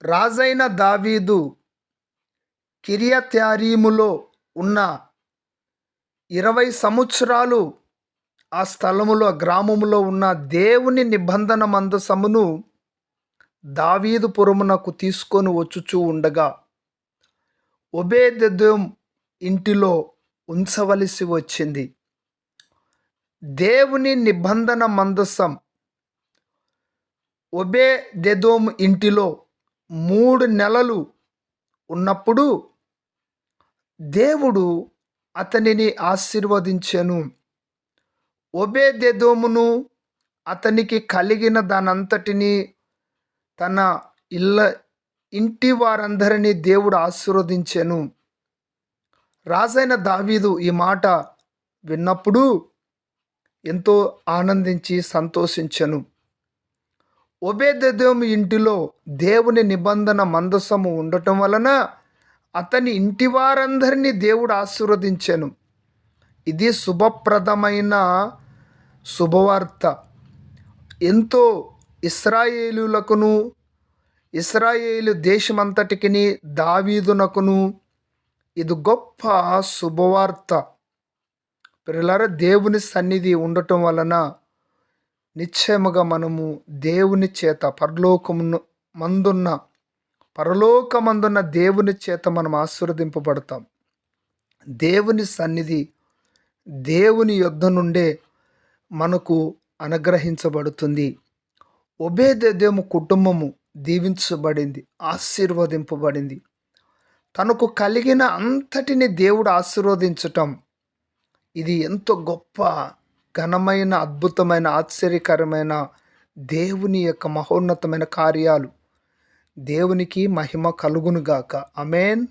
రాజైన దావీదు కిర్యత్యారీములో ఉన్న 20 సంవత్సరాలు ఆ స్థలములో గ్రామములో ఉన్న దేవుని నిబంధన మందసమును దావీదు పురమునకు తీసుకొని వచ్చుచూ ఉండగా ఒబేదెదోం ఇంటిలో ఉంచవలసి వచ్చింది. దేవుని నిబంధన మందసం ఒబేదెదోం ఇంటిలో 3 నెలలు ఉన్నప్పుడు దేవుడు అతనిని ఆశీర్వదించెను. ఒబేదెదోమును అతనికి కలిగిన దానంతటిని తన ఇంటి వారందరినీ దేవుడు ఆశీర్వదించెను. రాజైన దావీదు ఈ మాట విన్నప్పుడు ఎంతో ఆనందించి సంతోషించెను. ఒబేదెదోము ఇంటిలో దేవుని నిబంధన మందసము ఉండటం వలన అతని ఇంటి వారందరినీ దేవుడు ఆశీర్వదించెను. ఇది శుభప్రదమైన శుభవార్త. ఎంతో ఇశ్రాయేలులకును ఇశ్రాయేలు దేశమంతటికిని దావీదునకును ఇది గొప్ప శుభవార్త. ప్రియులారా, దేవుని సన్నిధి ఉండటం వలన నిశ్చయముగా మనము దేవుని చేత పరలోకమందున్న దేవుని చేత మనం ఆశీర్వదింపబడతాం. దేవుని సన్నిధి దేవుని యొద్ద నుండే మనకు అనుగ్రహించబడుతుంది. ఒబేదెదోము కుటుంబము దీవించబడింది, ఆశీర్వదింపబడింది. తనకు కలిగిన అంతటిని దేవుడు ఆశీర్వదించటం ఇది ఎంతో గొప్ప ఘనమైన అద్భుతమైన ఆశ్చర్యకరమైన దేవుని యొక్క మహోన్నతమైన కార్యాలు. దేవునికి మహిమ కలుగునుగాక. ఆమేన్.